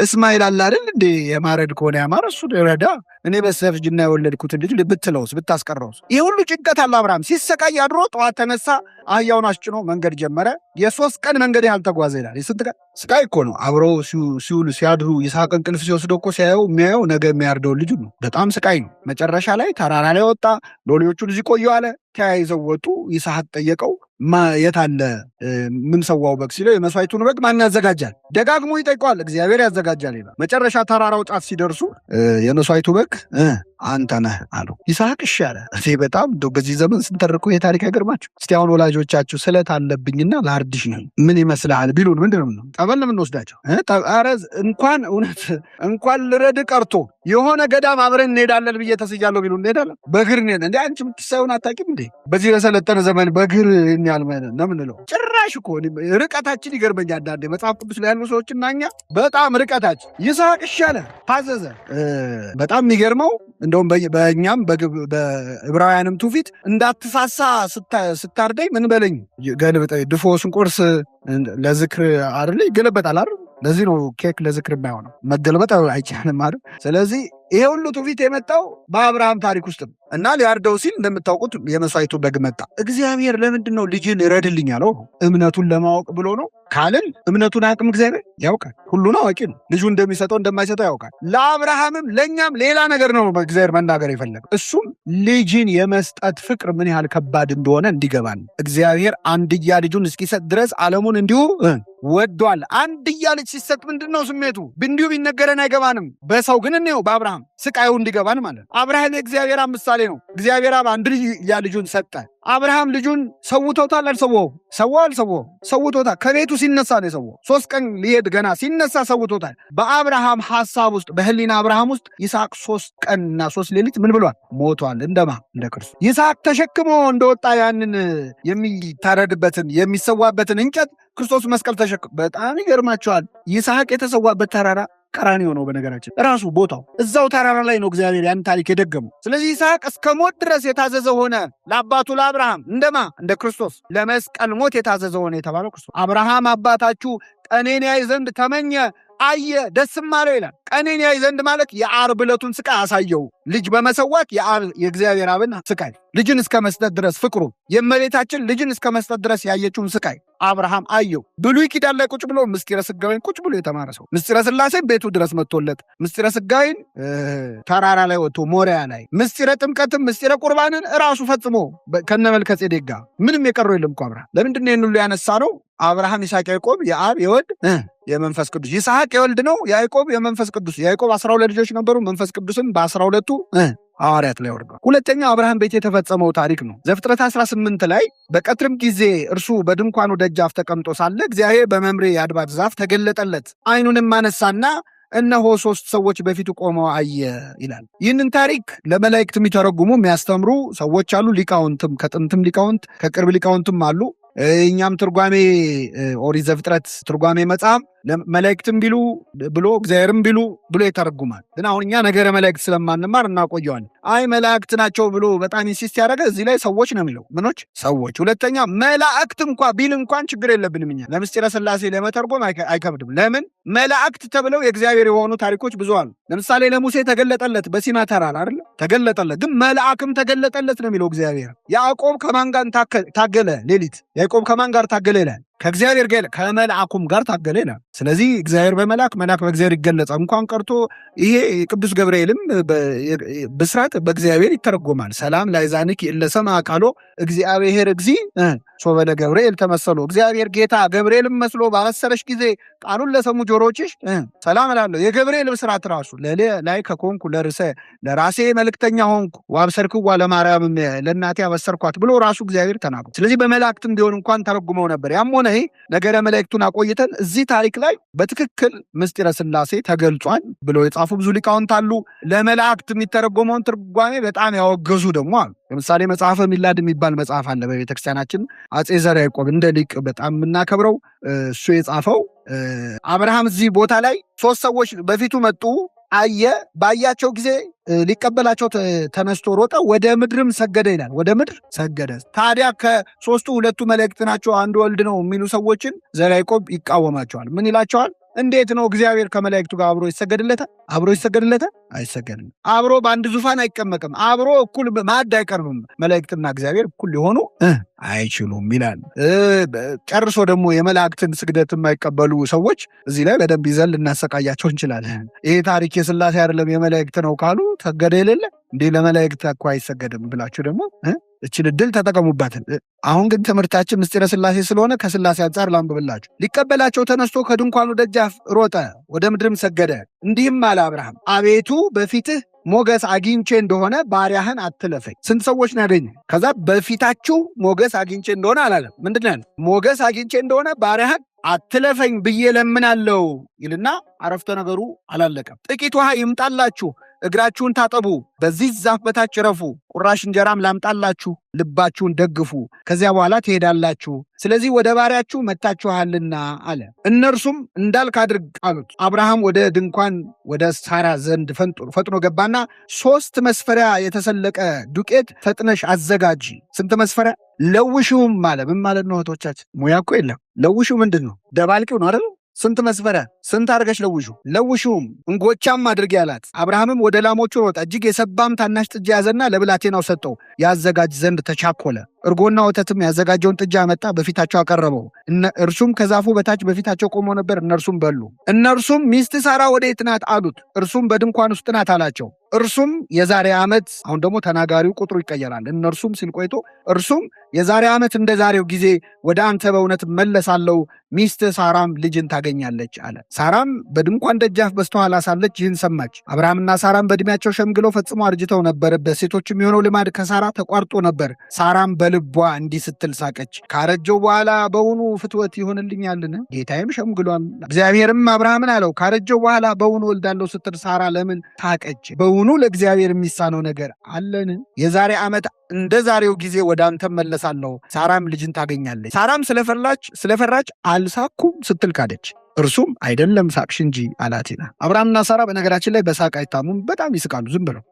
እስማኤል አለ አይደል እንዴ? የማረድ ከሆነ ያማረ እሱ ረዳ፣ እኔ በስተርጅና የወለድኩትን ልጅ ብትለውስ ብታስቀረውስ? ይህ ሁሉ ጭንቀት አለ አብርሃም። ሲሰቃይ አድሮ ጠዋት ተነሳ፣ አህያውን አስጭኖ መንገድ ጀመረ። የ3 ቀን መንገድ ያህል ተጓዘ ይላል። የስንት ቀን ስቃይ እኮ ነው። አብረው ሲውሉ ሲያድሩ ይስሐቅ እንቅልፍ ሲወስደው እኮ ሲያየው የሚያየው ነገ የሚያርደውን ልጁ ነው። በጣም ስቃይ ነው። መጨረሻ ላይ ተራራ ላይ ወጣ። ሎሌዎቹን እዚህ ቆዩ አለ። ተያይዘው ወጡ። ይስሐቅ ጠየቀው የት አለ ምን ሰዋው በግ ሲለው የመስዋዕቱን በግ ማን ያዘጋጃል? ደጋግሞ ይጠይቀዋል። እግዚአብሔር ያዘጋጃል ይላል። መጨረሻ ተራራው ጫፍ ሲደርሱ የመስዋዕቱ በግ አንተ ነህ አለው። ይስሐቅ እሺ አለ። በጣም በዚህ ዘመን ስንተርኩ ይሄ ታሪክ አይገርማችሁ? እስቲ አሁን ወላጆቻችሁ ስለት አለብኝና ላርድሽ ነው ምን ይመስልሃል ቢሉን ምንድን ነው ጠበል ለምን ወስዳቸው? ኧረ እንኳን ልረድ ቀርቶ የሆነ ገዳም አብረን እንሄዳለን ብዬ ተስያለሁ ቢሉን እንሄዳለን። በእግር እንደ አንቺ የምትሳዩን አታውቂም እንዴ? በዚህ በሰለጠነ ዘመን በእግር ያል ነው ምንለው? ጭራሽ እኮ ርቀታችን ይገርመኛል። አንዳንዴ መጽሐፍ ቅዱስ ላይ ያሉ ሰዎችና እኛ በጣም ርቀታችን። ይስሐቅ እሺ አለ፣ ታዘዘ። በጣም የሚገርመው እንደውም በእኛም በዕብራውያንም ትውፊት እንዳትሳሳ ስታርደኝ ምን በለኝ ገልብጠኝ፣ ድፎስን ቁርስ ለዝክር አይደለ ይገለበጣል አይደል? ለዚህ ነው ኬክ ለዝክር የማይሆነው፣ መገልበጥ አይቻልም አይደል? ስለዚህ ይሄ ሁሉ ትውፊት የመጣው በአብርሃም ታሪክ ውስጥ ነው። እና ሊያርደው ሲል እንደምታውቁት የመስዋዕቱ በግ መጣ። እግዚአብሔር ለምንድን ነው ልጅን ረድልኝ ያለው? እምነቱን ለማወቅ ብሎ ነው ካልን እምነቱን አያውቅም? እግዚአብሔር ያውቃል። ሁሉን አዋቂ ነው። ልጁ እንደሚሰጠው እንደማይሰጠው ያውቃል። ለአብርሃምም ለእኛም ሌላ ነገር ነው እግዚአብሔር መናገር የፈለገው። እሱም ልጅን የመስጠት ፍቅር ምን ያህል ከባድ እንደሆነ እንዲገባን እግዚአብሔር አንድያ ልጁን እስኪሰጥ ድረስ ዓለሙን እንዲሁ ወዷል። አንድያ ልጅ ሲሰጥ ምንድን ነው ስሜቱ? እንዲሁ ቢነገረን አይገባንም። በሰው ግን እንየው በአብርሃም ስቃዩ እንዲገባን ማለት ነው። አብርሃም የእግዚአብሔር ምሳሌ ነው። እግዚአብሔር አብ አንድ ልጁን ሰጠ። አብርሃም ልጁን ሰውቶታል አልሰዋው? አልሰዋው፣ ሰውቶታል። ከቤቱ ሲነሳ ነው የሰዋው። 3 ቀን ሊሄድ ገና ሲነሳ ሰውቶታል። በአብርሃም ሐሳብ ውስጥ በህሊና አብርሃም ውስጥ ይስሐቅ 3 ቀንና 3 ሌሊት ምን ብሏል? ሞቷል። እንደማ እንደ ክርስቶስ ይስሐቅ ተሸክሞ እንደወጣ ያንን የሚታረድበትን የሚሰዋበትን እንጨት ክርስቶስ መስቀል ተሸክሞ። በጣም ይገርማቸዋል። ይስሐቅ የተሰዋበት ተራራ ቀራንዮ ነው። በነገራችን ራሱ ቦታው እዛው ተራራ ላይ ነው እግዚአብሔር ያን ታሪክ የደገመው። ስለዚህ ይስሐቅ እስከ ሞት ድረስ የታዘዘ ሆነ ለአባቱ ለአብርሃም። እንደማ እንደ ክርስቶስ ለመስቀል ሞት የታዘዘ ሆነ የተባለው ክርስቶስ። አብርሃም አባታችሁ ቀኔን ያይ ዘንድ ተመኘ፣ አየ፣ ደስም አለው ይላል። ቀኔን ያይ ዘንድ ማለት የዓርብ ዕለቱን ስቃይ አሳየው። ልጅ በመሰዋት የእግዚአብሔር አብን ስቃይ፣ ልጅን እስከ መስጠት ድረስ ፍቅሩ፣ የእመቤታችን ልጅን እስከ መስጠት ድረስ ያየችውን ስቃይ አብርሃም አየው። ብሉይ ኪዳን ላይ ቁጭ ብሎ ምስጢረ ስጋዌን ቁጭ ብሎ የተማረ ሰው ምስጢረ ስላሴን ቤቱ ድረስ መጥቶለት፣ ምስጢረ ስጋዌን ተራራ ላይ ወጥቶ ሞሪያ ላይ፣ ምስጢረ ጥምቀትም ምስጢረ ቁርባንን እራሱ ፈጽሞ ከነመልከ ጼዴቅ ጋር ምንም የቀረው የለም እኮ አብርሃም። ለምንድን ነው ይህን ሁሉ ያነሳ ነው? አብርሃም ይስሐቅ ያዕቆብ የአብ የወልድ የመንፈስ ቅዱስ። ይስሐቅ የወልድ ነው፣ ያዕቆብ የመንፈስ ቅዱስ። ያዕቆብ 12 ልጆች ነበሩ። መንፈስ ቅዱስም በ12ቱ ሐዋርያት ላይ ወርዷል። ሁለተኛው አብርሃም ቤት የተፈጸመው ታሪክ ነው። ዘፍጥረት 18 ላይ በቀትርም ጊዜ እርሱ በድንኳኑ ደጃፍ ተቀምጦ ሳለ እግዚአብሔር በመምሬ የአድባር ዛፍ ተገለጠለት፣ ዓይኑንም አነሳና እነሆ 3 ሰዎች በፊቱ ቆመው አየ ይላል። ይህንን ታሪክ ለመላእክት የሚተረጉሙ የሚያስተምሩ ሰዎች አሉ። ሊቃውንትም ከጥንትም ሊቃውንት ከቅርብ ሊቃውንትም አሉ። እኛም ትርጓሜ ኦሪት ዘፍጥረት ትርጓሜ መጽሐፍ መላእክትም ቢሉ ብሎ እግዚአብሔርም ቢሉ ብሎ ይተረጉማል። ግን አሁን እኛ ነገረ መላእክት ስለማንማር እናቆየዋለን። አይ መላእክት ናቸው ብሎ በጣም ኢንሲስት ያደረገ እዚህ ላይ ሰዎች ነው የሚለው። ምኖች ሰዎች። ሁለተኛ መላእክት እንኳ ቢል እንኳን ችግር የለብንም እኛ ለምስጢረ ሥላሴ ለመተርጎም አይከብድም። ለምን መላእክት ተብለው የእግዚአብሔር የሆኑ ታሪኮች ብዙ አሉ። ለምሳሌ ለሙሴ ተገለጠለት በሲና ተራራ አይደል? ተገለጠለት። ግን መልአክም ተገለጠለት ነው የሚለው እግዚአብሔር። ያዕቆብ ከማን ጋር ታገለ? ሌሊት ያዕቆብ ከማን ጋር ታገለ ይላል? ከእግዚአብሔር ጋር ከመልአኩም ጋር ታገለ ይላል። ስለዚህ እግዚአብሔር በመልአክ መልአክ በእግዚአብሔር ይገለጻል። እንኳን ቀርቶ ይሄ ቅዱስ ገብርኤልም ብስራት በእግዚአብሔር ይተረጎማል። ሰላም ላይዛንክ ለሰማ ቃሎ እግዚአብሔር እግዚ ሶበለ ገብርኤል ተመሰሎ። እግዚአብሔር ጌታ ገብርኤልም መስሎ ባበሰረሽ ጊዜ ቃሉን ለሰሙ ጆሮችሽ ሰላም እላለሁ። የገብርኤል ብስራት ራሱ ላይ ከኮንኩ ለራሴ መልእክተኛ ሆንኩ ዋብሰርክዋ ለማርያም ለእናቴ አበሰርኳት ብሎ ራሱ እግዚአብሔር ተናግሯል። ስለዚህ በመላእክትም ቢሆን እንኳን ተረጉመው ነበር። ያም ሆነ ይሄ ነገረ መላእክቱን አቆይተን እዚህ ታሪክ ላይ በትክክል ምስጢረ ሥላሴ ተገልጿል ብለው የጻፉ ብዙ ሊቃውንት አሉ። ለመላእክት የሚተረጎመውን ትርጓሜ በጣም ያወገዙ ደግሞ አሉ። ለምሳሌ መጽሐፈ ሚላድ የሚባል መጽሐፍ አለ በቤተክርስቲያናችን። አጼ ዘርዓ ያዕቆብ እንደ ሊቅ በጣም የምናከብረው እሱ የጻፈው አብርሃም እዚህ ቦታ ላይ 3 ሰዎች በፊቱ መጡ፣ አየ። ባያቸው ጊዜ ሊቀበላቸው ተነስቶ ሮጠ፣ ወደ ምድርም ሰገደ ይላል። ወደ ምድር ሰገደ። ታዲያ ከ3ቱ 2 መላእክት ናቸው አንዱ ወልድ ነው የሚሉ ሰዎችን ዘርዓ ያዕቆብ ይቃወማቸዋል። ምን ይላቸዋል? እንዴት ነው እግዚአብሔር ከመላእክቱ ጋር አብሮ ይሰገድለታል? አብሮ ይሰገድለታል? አይሰገድም። አብሮ በአንድ ዙፋን አይቀመጥም። አብሮ እኩል ማዕድ አይቀርብም። መላእክትና እግዚአብሔር እኩል ሊሆኑ አይችሉም ይላል። ጨርሶ ደግሞ የመላእክትን ስግደት የማይቀበሉ ሰዎች እዚህ ላይ በደንብ ይዘን ልናሰቃያቸው እንችላለን። ይሄ ታሪክ የሥላሴ አይደለም የመላእክት ነው ካሉ ሰገደ የሌለ እንዴ ለመላእክት እኮ አይሰገድም ብላችሁ ደግሞ እችን እድል ተጠቀሙባትን። አሁን ግን ትምህርታችን ምስጢረ ሥላሴ ስለሆነ ከሥላሴ አንጻር ላንብብላችሁ። ሊቀበላቸው ተነስቶ ከድንኳኑ ደጃፍ ሮጠ፣ ወደ ምድርም ሰገደ። እንዲህም አለ አብርሃም፣ አቤቱ በፊትህ ሞገስ አግኝቼ እንደሆነ ባሪያህን አትለፈኝ። ስንት ሰዎች ነው ያገኘ? ከዛ በፊታችሁ ሞገስ አግኝቼ እንደሆነ አላለም። ምንድን ነው ሞገስ አግኝቼ እንደሆነ ባሪያህን አትለፈኝ ብዬ ለምናለው ይልና አረፍተ ነገሩ አላለቀም። ጥቂት ውሃ ይምጣላችሁ፣ እግራችሁን ታጠቡ፣ በዚህ ዛፍ በታች ረፉ፣ ቁራሽ እንጀራም ላምጣላችሁ፣ ልባችሁን ደግፉ፣ ከዚያ በኋላ ትሄዳላችሁ። ስለዚህ ወደ ባሪያችሁ መጥታችኋልና አለ። እነርሱም እንዳልክ አድርግ አሉት። አብርሃም ወደ ድንኳን ወደ ሳራ ዘንድ ፈጥኖ ገባና 3 መስፈሪያ የተሰለቀ ዱቄት ፈጥነሽ አዘጋጂ። ስንት መስፈሪያ? ለውሹም አለ። ምን ማለት ነው እህቶቻችን? ሙያ እኮ የለም። ለውሹ ምንድን ነው? ደባልቂው ነው አይደል? ስንት መስፈሪያ? ስንት አድርገሽ ለውሹም እንጎቻም አድርጌ አላት። አብርሃምም ወደ ላሞቹ ሮጠ፣ እጅግ የሰባም ታናሽ ጥጃ ያዘና ለብላቴናው ሰጠው፣ ያዘጋጅ ዘንድ ተቻኮለ። እርጎና ወተትም ያዘጋጀውን ጥጃ አመጣ፣ በፊታቸው አቀረበው። እርሱም ከዛፉ በታች በፊታቸው ቆሞ ነበር። እነርሱም በሉ። እነርሱም ሚስት ሳራ ወዴት ናት አሉት። እርሱም በድንኳን ውስጥ ናት አላቸው። እርሱም የዛሬ ዓመት፣ አሁን ደግሞ ተናጋሪው ቁጥሩ ይቀየራል። እነርሱም ሲል ቆይቶ እርሱም የዛሬ ዓመት እንደ ዛሬው ጊዜ ወደ አንተ በእውነት መለሳለሁ፣ ሚስት ሳራም ልጅን ታገኛለች አለ። ሳራም በድንኳን ደጃፍ በስተኋላ ሳለች ይህን ሰማች። አብርሃምና ሳራም በዕድሜያቸው ሸምግለው ፈጽሞ አርጅተው ነበር። በሴቶች የሚሆነው ልማድ ከሳራ ተቋርጦ ነበር። ሳራም በልቧ እንዲህ ስትል ሳቀች፣ ካረጀው በኋላ በውኑ ፍትወት ይሆንልኛልን? ጌታዬም ሸምግሏል። እግዚአብሔርም አብርሃምን አለው፣ ካረጀው በኋላ በውኑ ወልዳለሁ ስትል ሳራ ለምን ታቀች? በውኑ ለእግዚአብሔር የሚሳነው ነገር አለን? የዛሬ ዓመት እንደ ዛሬው ጊዜ ወደ አንተ መለሳለሁ፣ ሳራም ልጅን ታገኛለች። ሳራም ስለፈራች አልሳኩም ስትል ካደች። እርሱም አይደለም ሳቅሽ እንጂ አላት ይላል። አብርሃምና ሳራ በነገራችን ላይ በሳቅ አይታሙም፣ በጣም ይስቃሉ ዝም ብለው።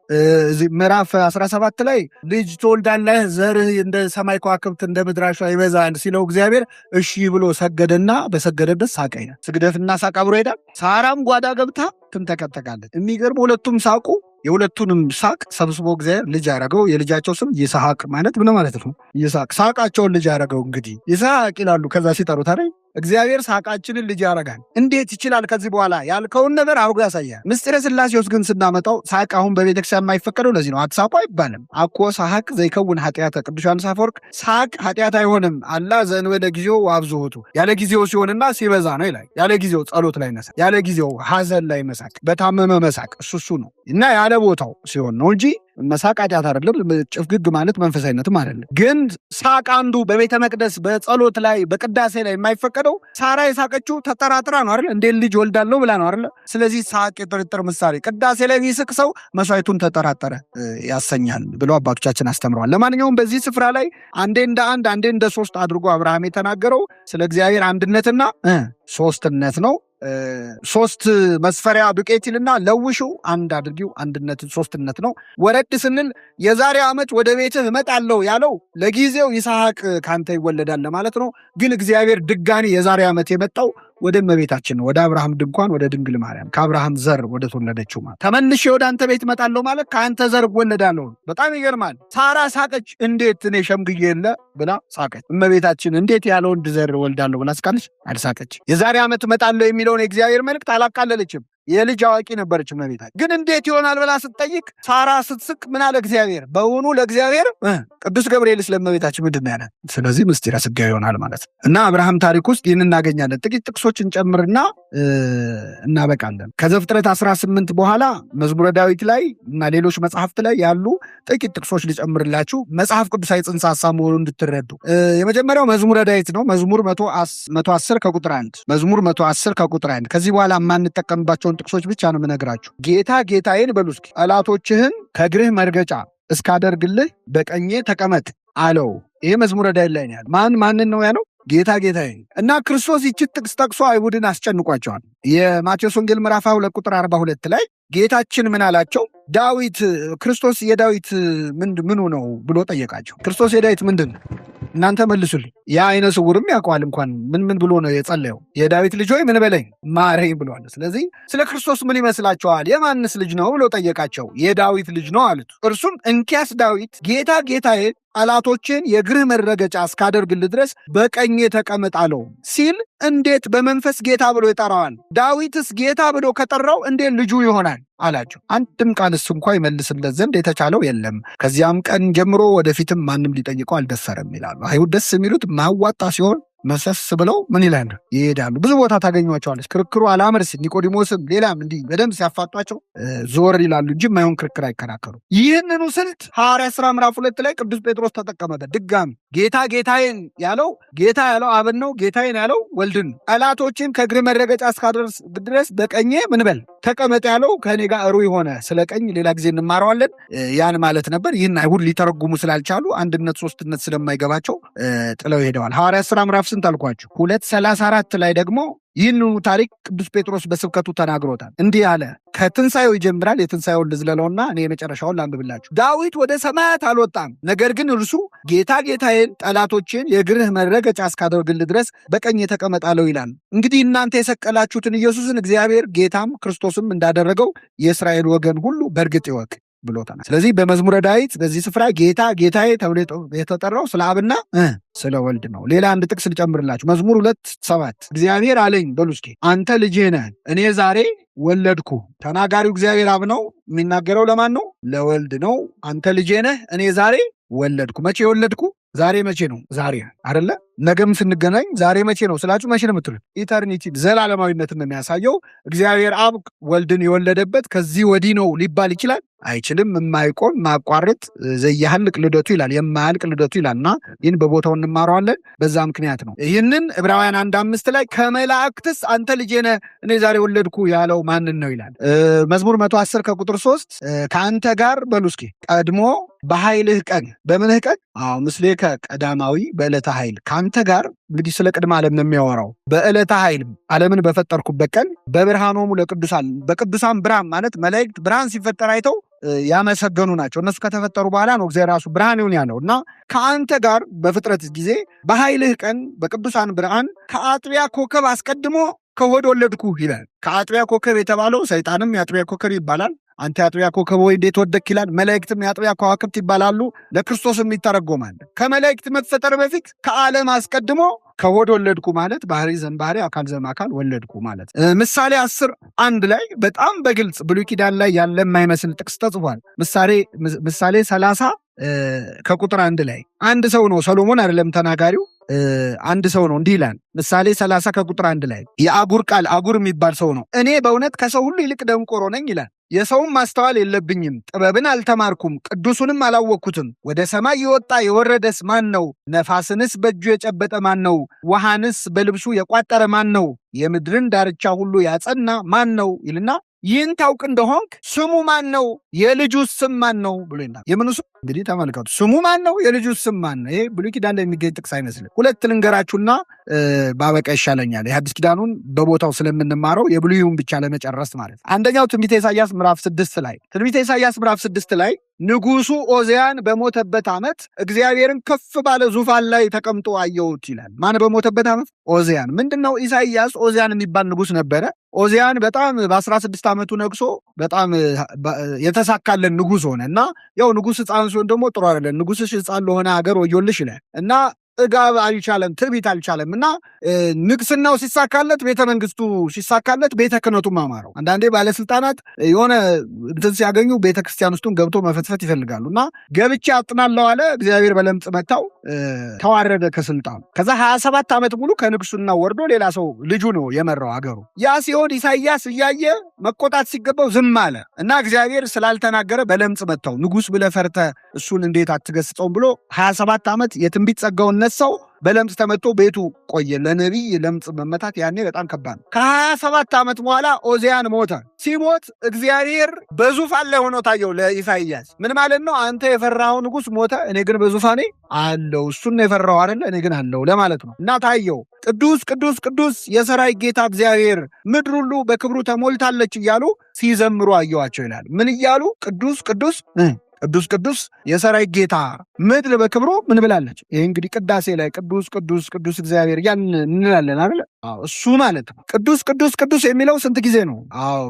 ምዕራፍ 17 ላይ ልጅ ትወልዳለህ፣ ዘርህ እንደ ሰማይ ከዋክብት እንደ ምድር አሸዋ ይበዛል ሲለው እግዚአብሔር እሺ ብሎ ሰገደና በሰገደበት ሳቀ ይላል። ስግደትና ሳቅ አብሮ ይሄዳል። ሳራም ጓዳ ገብታ ትንተከተካለች። የሚገርም ሁለቱም ሳቁ። የሁለቱንም ሳቅ ሰብስቦ እግዚአብሔር ልጅ ያደረገው። የልጃቸው ስም ይስሐቅ ማለት ምን ማለት ነው? ይስሐቅ ሳቃቸውን ልጅ ያደረገው እንግዲህ ይስሐቅ ይላሉ። ከዛ ሲጠሩት አይደል እግዚአብሔር ሳቃችንን ልጅ ያደርጋል። እንዴት ይችላል? ከዚህ በኋላ ያልከውን ነገር አብሮ ያሳያል። ምስጢረ ሥላሴ ውስጥ ግን ስናመጣው ሳቅ አሁን በቤተክርስቲያን የማይፈቀደው ለዚህ ነው። አትሳቁ አይባልም። አኮ ሳቅ ዘይከውን ኃጢአተ ቅዱስ ዮሐንስ አፈወርቅ ሳቅ ኃጢአት አይሆንም አላ ዘእንበለ ጊዜው ወአብዝሖቱ፣ ያለ ጊዜው ሲሆንና ሲበዛ ነው ይላል። ያለ ጊዜው ጸሎት ላይ መሳቅ፣ ያለ ጊዜው ሐዘን ላይ መሳቅ፣ በታመመ መሳቅ እሱ ነው እና ያለ ቦታው ሲሆን ነው እንጂ መሳቅ ኃጢአት አይደለም። ጭፍግግ ማለት መንፈሳዊነትም አይደለም። ግን ሳቅ አንዱ በቤተ መቅደስ በጸሎት ላይ በቅዳሴ ላይ የማይፈቀደው ሳራ የሳቀችው ተጠራጥራ ነው አይደል? እንዴት ልጅ ወልዳለሁ ብላ ነው አይደል? ስለዚህ ሳቅ የጥርጥር ምሳሌ። ቅዳሴ ላይ ቢስቅ ሰው መስዋዕቱን ተጠራጠረ ያሰኛል ብሎ አባቶቻችን አስተምረዋል። ለማንኛውም በዚህ ስፍራ ላይ አንዴ እንደ አንድ አንዴ እንደ 3 አድርጎ አብርሃም የተናገረው ስለ እግዚአብሔር አንድነትና ሶስትነት ነው። ሶስት መስፈሪያ ዱቄት ይልና ለውሽው አንድ አድርጊው። አንድነትን ሶስትነት ነው። ወረድ ስንል የዛሬ ዓመት ወደ ቤትህ እመጣለሁ ያለው ለጊዜው ይስሐቅ ካንተ ይወለዳል ለማለት ነው። ግን እግዚአብሔር ድጋሚ የዛሬ ዓመት የመጣው ወደ እመቤታችን ነው፣ ወደ አብርሃም ድንኳን ወደ ድንግል ማርያም ከአብርሃም ዘር ወደ ተወለደችው ማለት ተመልሼ ወደ አንተ ቤት እመጣለሁ ማለት ከአንተ ዘር እወለዳለሁ። በጣም ይገርማል። ሳራ ሳቀች። እንዴት እኔ ሸምግዬ የለ ብላ ሳቀች። እመቤታችን እንዴት ያለ ወንድ ዘር እወልዳለሁ ብላ ስቃለች? አልሳቀች። የዛሬ ዓመት እመጣለሁ የሚለውን የእግዚአብሔር መልእክት አላቃለለችም። የልጅ አዋቂ ነበረች እመቤታችን። ግን እንዴት ይሆናል ብላ ስትጠይቅ ሳራ ስትስቅ ምን አለ እግዚአብሔር? በውኑ ለእግዚአብሔር ቅዱስ ገብርኤል ስለእመቤታችን ምንድን ነው ያለ? ስለዚህ ምስጢረ ሥጋዌ ይሆናል ማለት ነው። እና አብርሃም ታሪክ ውስጥ ይህን እናገኛለን። ጥቂት ጥቅሶችን ጨምርና እናበቃለን። ከዘፍጥረት 18 በኋላ መዝሙረ ዳዊት ላይ እና ሌሎች መጽሐፍት ላይ ያሉ ጥቂት ጥቅሶች ልጨምርላችሁ፣ መጽሐፍ ቅዱሳዊ ጽንሰ ሐሳብ መሆኑን እንድትረዱ። የመጀመሪያው መዝሙረ ዳዊት ነው። መዝሙር 110 ከቁጥር 1 መዝሙር 110 ከቁጥር 1 ከዚህ በኋላ የማንጠቀምባቸውን ጥቅሶች ብቻ ነው የምነግራችሁ። ጌታ ጌታዬን በሉ እስኪ ጠላቶችህን ከእግርህ መርገጫ እስካደርግልህ በቀኜ ተቀመጥ አለው። ይሄ መዝሙረ ዳዊት ላይ ነው ያለው። ማንን ነው ያለው? ጌታ ጌታዬ። እና ክርስቶስ ይችን ጥቅስ ጠቅሶ አይሁድን አስጨንቋቸዋል። የማቴዎስ ወንጌል ምዕራፍ 2 ቁጥር 42 ላይ ጌታችን ምን አላቸው? ዳዊት ክርስቶስ የዳዊት ምኑ ነው ብሎ ጠየቃቸው። ክርስቶስ የዳዊት ምንድን ነው? እናንተ መልሱልኝ። ያ አይነ ስውርም ያውቀዋል እንኳን ምን ብሎ ነው የጸለየው? የዳዊት ልጅ ሆይ ምን በለኝ ማረኝ ብሏል። ስለዚህ ስለ ክርስቶስ ምን ይመስላችኋል? የማንስ ልጅ ነው ብሎ ጠየቃቸው። የዳዊት ልጅ ነው አሉት። እርሱም እንኪያስ ዳዊት ጌታ ጌታዬ ጠላቶችን የእግርህ መረገጫ እስካደርግልህ ድረስ በቀኜ ተቀመጥ አለው ሲል እንዴት በመንፈስ ጌታ ብሎ ይጠራዋል? ዳዊትስ ጌታ ብሎ ከጠራው እንዴት ልጁ ይሆናል አላቸው። አንድም ቃልስ እንኳ ይመልስለት ዘንድ የተቻለው የለም። ከዚያም ቀን ጀምሮ ወደፊትም ማንም ሊጠይቀው አልደፈረም ይላሉ። አይሁድ ደስ የሚሉት ማዋጣ ሲሆን መሰስ ብለው ምን ይላሉ? ይሄዳሉ። ብዙ ቦታ ታገኟቸዋለች። ክርክሩ አላመርስ ኒቆዲሞስም ሌላም እንዲህ በደንብ ሲያፋጧቸው ዞር ይላሉ እንጂ የማይሆን ክርክር አይከራከሩ። ይህንኑ ስልት ሐዋርያት ሥራ ምዕራፍ 2 ላይ ቅዱስ ጴጥሮስ ተጠቀመበት። ድጋሚ ጌታ ጌታዬን ያለው ጌታ ያለው አብን ነው። ጌታዬን ያለው ወልድን ነው። ጠላቶችን ከእግር መረገጫ እስካደርስ ድረስ በቀኜ ምን በል ተቀመጥ ያለው ከእኔ ጋር እሩይ ሆነ። ስለ ቀኝ ሌላ ጊዜ እንማረዋለን። ያን ማለት ነበር። ይህን አይሁድ ሊተረጉሙ ስላልቻሉ አንድነት ሶስትነት ስለማይገባቸው ጥለው ሄደዋል። ሐዋርያት ሥራ ምዕራፍ ስንት አልኳችሁ? 2:34 ላይ ደግሞ ይህንኑ ታሪክ ቅዱስ ጴጥሮስ በስብከቱ ተናግሮታል። እንዲህ አለ። ከትንሣኤው ይጀምራል። የትንሣኤውን ልዝለለውና እኔ የመጨረሻውን ላንብብላችሁ። ዳዊት ወደ ሰማያት አልወጣም፣ ነገር ግን እርሱ ጌታ ጌታዬን ጠላቶችን የእግርህ መረገጫ እስካደርግልህ ድረስ በቀኝ ተቀመጥ አለው ይላል። እንግዲህ እናንተ የሰቀላችሁትን ኢየሱስን እግዚአብሔር ጌታም ክርስቶስም እንዳደረገው የእስራኤል ወገን ሁሉ በእርግጥ ይወቅ ብሎታል። ስለዚህ በመዝሙረ ዳዊት በዚህ ስፍራ ጌታ ጌታዬ ተብሎ የተጠራው ስለ አብና ስለ ወልድ ነው። ሌላ አንድ ጥቅስ ልጨምርላችሁ። መዝሙር 2:7 እግዚአብሔር አለኝ በሉ እስኪ አንተ ልጄ ነህ እኔ ዛሬ ወለድኩ። ተናጋሪው እግዚአብሔር አብ ነው። የሚናገረው ለማን ነው? ለወልድ ነው። አንተ ልጄ ነህ እኔ ዛሬ ወለድኩ። መቼ ወለድኩ? ዛሬ መቼ ነው? ዛሬ አይደለ? ነገም ስንገናኝ ዛሬ መቼ ነው ስላችሁ መቼ ነው የምትሉት? ኢተርኒቲ ዘላለማዊነትን ነው የሚያሳየው። እግዚአብሔር አብ ወልድን የወለደበት ከዚህ ወዲህ ነው ሊባል ይችላል? አይችልም። የማይቆም ማቋረጥ ዘያህልቅ ልደቱ ይላል፣ የማያልቅ ልደቱ ይላል። እና ይህን በቦታው እንማረዋለን። በዛ ምክንያት ነው ይህንን ዕብራውያን 1:5 ላይ ከመላእክትስ አንተ ልጄ ነህ እኔ ዛሬ ወለድኩ ያለው ማንን ነው ይላል። መዝሙር 110 ከቁጥር 3 ከአንተ ጋር በሉ እስኪ ቀድሞ በኃይልህ ቀን በምንህ ቀን ምስሌከ ቀዳማዊ በዕለተ ኃይል ከአንተ ጋር እንግዲህ ስለ ቅድመ ዓለም ነው የሚያወራው። በዕለተ ኃይል ዓለምን በፈጠርኩበት ቀን በብርሃኖሙ ለቅዱሳን በቅዱሳን ብርሃን ማለት መላእክት ብርሃን ሲፈጠር አይተው ያመሰገኑ ናቸው። እነሱ ከተፈጠሩ በኋላ ነው እግዚአብሔር ራሱ ብርሃን ይሁን ያለው እና ከአንተ ጋር በፍጥረት ጊዜ በኃይልህ ቀን በቅዱሳን ብርሃን ከአጥቢያ ኮከብ አስቀድሞ ከሆድ ወለድኩ ይላል። ከአጥቢያ ኮከብ የተባለው ሰይጣንም የአጥቢያ ኮከብ ይባላል። አንተ የአጥቢያ ኮከብ ወይ እንዴት ወደክ ይላል። መላእክትም የአጥቢያ ከዋክብት ይባላሉ። ለክርስቶስም ይተረጎማል። ከመላእክት መፈጠር በፊት ከዓለም አስቀድሞ ከሆድ ወለድኩ ማለት ባህሪ ዘእምባህሪ አካል ዘእምአካል ወለድኩ ማለት። ምሳሌ 10:1 ላይ በጣም በግልጽ ብሉይ ኪዳን ላይ ያለ የማይመስል ጥቅስ ተጽፏል። ምሳሌ 30 ከቁጥር 1 ላይ አንድ ሰው ነው፣ ሰሎሞን አይደለም ተናጋሪው፣ አንድ ሰው ነው። እንዲህ ይላል ምሳሌ 30 ከቁጥር 1 ላይ የአጉር ቃል አጉር የሚባል ሰው ነው። እኔ በእውነት ከሰው ሁሉ ይልቅ ደንቆሮ ነኝ ይላል። የሰውም ማስተዋል የለብኝም፣ ጥበብን አልተማርኩም፣ ቅዱሱንም አላወቅኩትም። ወደ ሰማይ የወጣ የወረደስ ማን ነው? ነፋስንስ በእጁ የጨበጠ ማን ነው? ውሃንስ በልብሱ የቋጠረ ማን ነው? የምድርን ዳርቻ ሁሉ ያጸና ማን ነው? ይልና ይህን ታውቅ እንደሆንክ ስሙ ማን ነው? የልጁስ ስም ማን ነው ብሎ ይናገራል። የምኑ ስም እንግዲህ ተመልከቱ። ስሙ ማን ነው? የልጁስ ስም ማን ነው? ይሄ ብሉይ ኪዳን ላይ የሚገኝ ጥቅስ አይመስልም። ሁለት ልንገራችሁና ባበቃ ይሻለኛል። የሐዲስ ኪዳኑን በቦታው ስለምንማረው የብሉይውን ብቻ ለመጨረስ ማለት። አንደኛው ትንቢተ ኢሳይያስ ምዕራፍ 6 ላይ ትንቢተ ኢሳይያስ ምዕራፍ 6 ላይ ንጉሱ ኦዚያን በሞተበት ዓመት እግዚአብሔርን ከፍ ባለ ዙፋን ላይ ተቀምጦ አየሁት ይላል። ማን በሞተበት ዓመት? ኦዚያን። ምንድነው? ኢሳይያስ ኦዚያን የሚባል ንጉስ ነበረ። ኦዚያን በጣም በ16 ዓመቱ ነግሶ በጣም የተሳካለን ንጉስ ሆነ እና ያው ንጉስ ሕፃን ሲሆን ደግሞ ጥሩ አይደለም። ንጉስሽ ሕፃን ለሆነ ሀገር ወዮልሽ ይላል እና ጥጋብ አልቻለም፣ ትዕቢት አልቻለም እና ንግስናው ሲሳካለት፣ ቤተ መንግስቱ ሲሳካለት፣ ቤተ ክህነቱም አማረው። አንዳንዴ ባለስልጣናት የሆነ እንትን ሲያገኙ ቤተ ክርስቲያን ውስጡን ገብቶ መፈትፈት ይፈልጋሉ እና ገብቼ አጥናለሁ አለ። እግዚአብሔር በለምጽ መታው፣ ተዋረደ ከስልጣኑ። ከዛ 27 ዓመት ሙሉ ከንግስና ወርዶ ሌላ ሰው ልጁ ነው የመራው አገሩ። ያ ሲሆን ኢሳይያስ እያየ መቆጣት ሲገባው ዝም አለ እና እግዚአብሔር ስላልተናገረ በለምጽ መታው። ንጉስ ብለህ ፈርተህ እሱን እንዴት አትገስጸውም ብሎ 27 ዓመት የትንቢት ጸጋውን ነሳው። በለምጽ ተመቶ ቤቱ ቆየ። ለነቢይ ለምጽ መመታት ያኔ በጣም ከባድ ነው። ከ27 ዓመት በኋላ ኦዚያን ሞተ። ሲሞት እግዚአብሔር በዙፋን ላይ ሆኖ ታየው ለኢሳይያስ። ምን ማለት ነው? አንተ የፈራኸው ንጉስ ሞተ፣ እኔ ግን በዙፋኔ አለው። እሱን የፈራው አይደለ፣ እኔ ግን አለው ለማለት ነው። እና ታየው ቅዱስ ቅዱስ ቅዱስ የሰራዊት ጌታ እግዚአብሔር፣ ምድር ሁሉ በክብሩ ተሞልታለች እያሉ ሲዘምሩ አየዋቸው ይላል። ምን እያሉ? ቅዱስ ቅዱስ ቅዱስ ቅዱስ የሰራዊት ጌታ፣ ምድር በክብሩ ምን ብላለች? ይህ እንግዲህ ቅዳሴ ላይ ቅዱስ ቅዱስ ቅዱስ እግዚአብሔር ያን እንላለን አይደለ? እሱ ማለት ነው። ቅዱስ ቅዱስ ቅዱስ የሚለው ስንት ጊዜ ነው?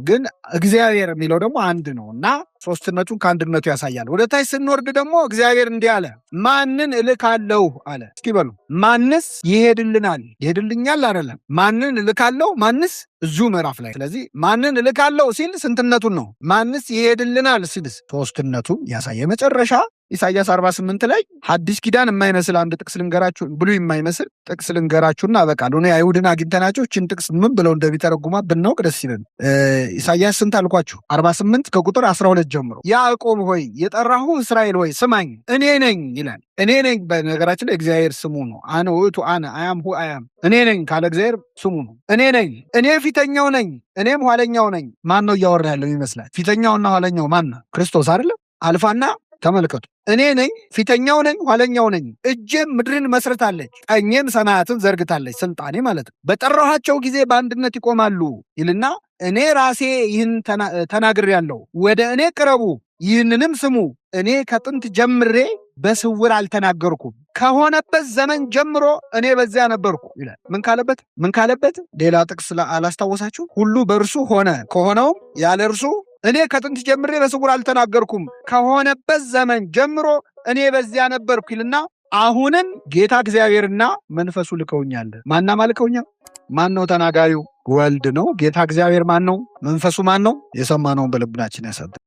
ግን እግዚአብሔር የሚለው ደግሞ አንድ ነው እና ሶስትነቱን ከአንድነቱ ያሳያል። ወደ ታች ስንወርድ ደግሞ እግዚአብሔር እንዲህ አለ፣ ማንን እልካለሁ አለ። እስኪ በሉ ማንስ ይሄድልናል? ይሄድልኛል አይደለም፣ ማንን እልካለሁ? ማንስ እዚሁ ምዕራፍ ላይ። ስለዚህ ማንን እልካለሁ ሲል ስንትነቱን ነው። ማንስ ይሄድልናል ሲልስ ሶስትነቱን ያሳየ። መጨረሻ ኢሳይያስ 48 ላይ ሐዲስ ኪዳን የማይመስል አንድ ጥቅስ ልንገራችሁ፣ ብሉይ የማይመስል ጥቅስ ልንገራችሁና አበቃለሁ። እኔ አይሁድን አግኝተናቸው እችን ጥቅስ ምን ብለው እንደሚተረጉማ ብናውቅ ደስ ይለን። ኢሳይያስ ስንት አልኳችሁ? 48 ከቁጥር 12 ጀምሮ ያዕቆብ ሆይ የጠራሁ እስራኤል ሆይ ስማኝ፣ እኔ ነኝ ይላል። እኔ ነኝ በነገራችን ላይ እግዚአብሔር ስሙ ነው። አነ ውእቱ አነ አያም ሁ አያም። እኔ ነኝ ካለ እግዚአብሔር ስሙ ነው። እኔ ነኝ፣ እኔ ፊተኛው ነኝ፣ እኔም ኋለኛው ነኝ። ማን ነው እያወራ ያለው ይመስላል? ፊተኛውና ኋለኛው ማን ነው? ክርስቶስ አይደለም? አልፋና ተመልከቱ። እኔ ነኝ፣ ፊተኛው ነኝ፣ ኋለኛው ነኝ። እጄም ምድርን መስርታለች፣ ቀኜም ሰማያትን ዘርግታለች። ስልጣኔ ማለት ነው። በጠራኋቸው ጊዜ በአንድነት ይቆማሉ ይልና እኔ ራሴ ይህን ተናግሬአለሁ። ወደ እኔ ቅረቡ፣ ይህንንም ስሙ። እኔ ከጥንት ጀምሬ በስውር አልተናገርኩም፣ ከሆነበት ዘመን ጀምሮ እኔ በዚያ ነበርኩ ይላል። ምን ካለበት ሌላ ጥቅስ አላስታወሳችሁ? ሁሉ በእርሱ ሆነ፣ ከሆነውም ያለ እርሱ እኔ ከጥንት ጀምሬ በስውር አልተናገርኩም፣ ከሆነበት ዘመን ጀምሮ እኔ በዚያ ነበርኩ ይልና አሁንም ጌታ እግዚአብሔርና መንፈሱ ልከውኛል። ማናማ ልከውኛል? ማን ነው ተናጋሪው? ወልድ ነው። ጌታ እግዚአብሔር ማን ነው? መንፈሱ ማን ነው? የሰማነውን በልቡናችን ያሳድር።